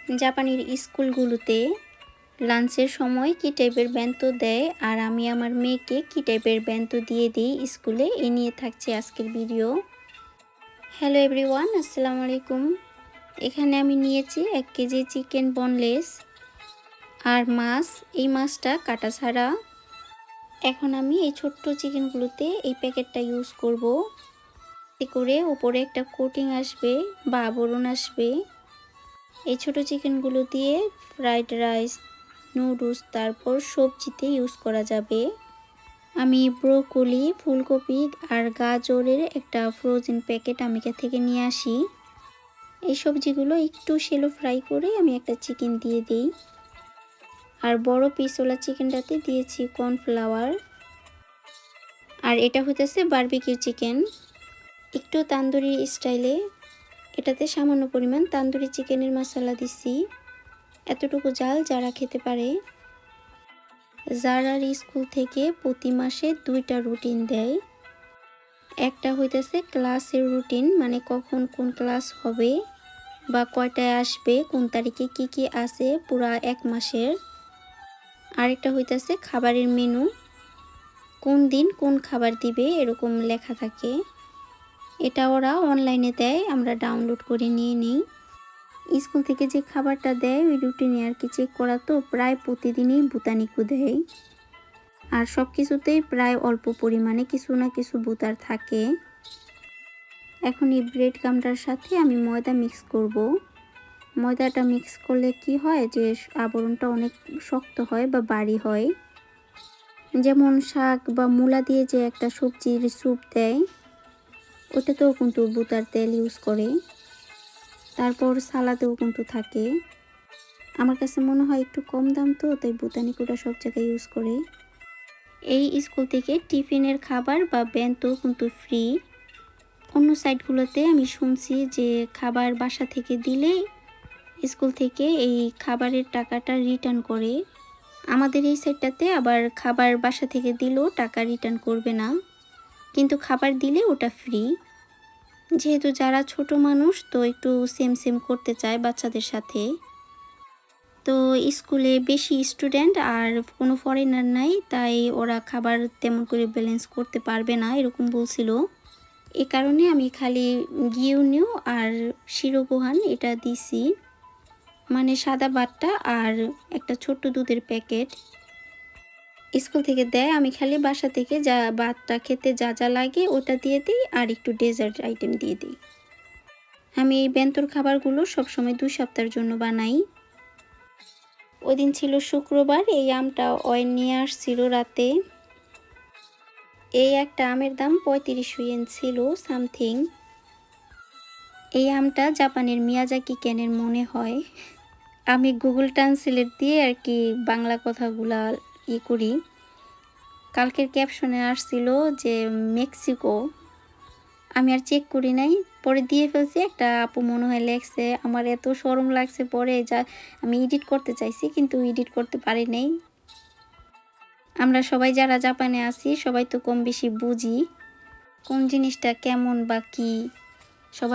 জাপানের স্কুলগুলোতে লাঞ্চের সময় কী টাইপের বেন্তো দেয় আর আমি আমার মেয়েকে কী টাইপের বেন্তো দিয়ে দিই স্কুলে, এ নিয়ে থাকছে আজকের ভিডিও। হ্যালো এভরিওয়ান, আসসালামু আলাইকুম। এখানে আমি নিয়েছি 1 কেজি চিকেন বোনলেস আর মাছ, এই মাছটা কাটা ছাড়া। এখন আমি এই ছোট্ট চিকেনগুলোতে এই প্যাকেটটা ইউজ করব, এতে করে উপরে একটা কোটিং আসবে বা আবরণ আসবে। এই ছোট চিকেনগুলো দিয়ে ফ্রাইড রাইস, নুডলস, তারপর সবজিতে ইউজ করা যাবে। আমি ব্রোকলি, ফুলকপি আর গাজরের একটা ফ্রোজেন প্যাকেট আমিকা থেকে নিয়ে আসি। এই সবজিগুলো একটু শ্যালো ফ্রাই করে আমি একটা চিকেন দিয়ে দিই। আর বড় পিসওয়ালা চিকেনটাতে দিয়েছি কর্নফ্লাওয়ার। আর এটা হইতেছে বারবিকিউ চিকেন, একটু তান্দুরি স্টাইলে। এটাতে সামান্য পরিমাণ তান্দুরি চিকেনের মশলা দিছি, এতটুকু জাল যারা খেতে পারে। জারার স্কুল থেকে প্রতি মাসে 2টা রুটিন দেয়। একটা হইতেছে ক্লাসের রুটিন, মানে কখন কোন ক্লাস হবে বা কয়টায় আসবে, কোন তারিখে কি কি আছে পুরা 1 মাসের। আরেকটা হইতেছে খাবারের মেনু, কোন দিন কোন খাবার দিবে এরকম লেখা থাকে। এটা ওরা অনলাইনে দেয়, আমরা ডাউনলোড করে নিয়ে নিই। স্কুল থেকে যে খাবারটা দেয় ওই রুটিনে আর কি চেক করা, তো প্রায় প্রতিদিনই বুতানিকু দেয়। আর সব কিছুতেই প্রায় অল্প পরিমাণে কিছু না কিছু বুতার থাকে। এখন এই ব্রেড গামটার সাথে আমি ময়দা মিক্স করব। ময়দাটা মিক্স করলে কি হয় যে আবরণটা অনেক শক্ত হয় বা ভারী হয়। যেমন শাক বা মূলা দিয়ে যে একটা সবজির স্যুপ দেয়, ওটাতেও কিন্তু বুতার তেল ইউজ করে। তারপর সালাদেও কিন্তু থাকে। আমার কাছে মনে হয় একটু কম দাম, তো তাই বুতানিকুটা সব জায়গায় ইউজ করে। এই স্কুল থেকে টিফিনের খাবার বা বেন্তো কিন্তু ফ্রি। অন্য সাইটগুলোতে আমি শুনছি যে খাবার বাসা থেকে দিলে স্কুল থেকে এই খাবারের টাকাটা রিটার্ন করে। আমাদের এই সাইটটাতে আবার খাবার বাসা থেকে দিলেও টাকা রিটার্ন করবে না, কিন্তু খাবার দিলে ওটা ফ্রি। যেহেতু যারা ছোট মানুষ তো একটু সেম সেম করতে চায় বাচ্চাদের সাথে, তো স্কুলে বেশি স্টুডেন্ট আর কোনো ফরেনার নাই, তাই ওরা খাবার তেমন করে ব্যালেন্স করতে পারবে না এরকম বলছিল। এ কারণে আমি খালি গিউনিউ আর শিরোগুহান এটা দিছি, মানে সাদা ভাতটা আর একটা ছোট্ট দুধের প্যাকেট স্কুল থেকে দেয়। আমি খালি বাসা থেকে যা ভাতটা খেতে যা যা লাগে ওটা দিয়ে দিই আর একটু ডেজার্ট আইটেম দিয়ে দিই। আমি এই বেন্তোর খাবারগুলো সবসময় 2 সপ্তাহের জন্য বানাই। ওই দিন ছিল শুক্রবার, এই আমটা অয়েন নিয়ে আসছিল রাতে। এই একটা আমের দাম 35 ইয়েন ছিল সামথিং। এই আমটা জাপানের মিয়াজাকি কেনের মনে হয়। আমি গুগল ট্রান্সলেট দিয়ে আর কি বাংলা কথাগুলা করি। কালকের ক্যাপশনে আসছিল যে মেক্সিকো, আমি আর চেক করি নাই, পরে দিয়ে ফেলছি। একটা আপু মনে হয় লেখছে, আমার এত শরম লাগছে পরে, যা আমি এডিট করতে চাইছি কিন্তু এডিট করতে পারি নাই। আমরা সবাই যারা জাপানে আছি সবাই তো কম বেশি বুঝি কোন জিনিসটা কেমন বা কি, সবার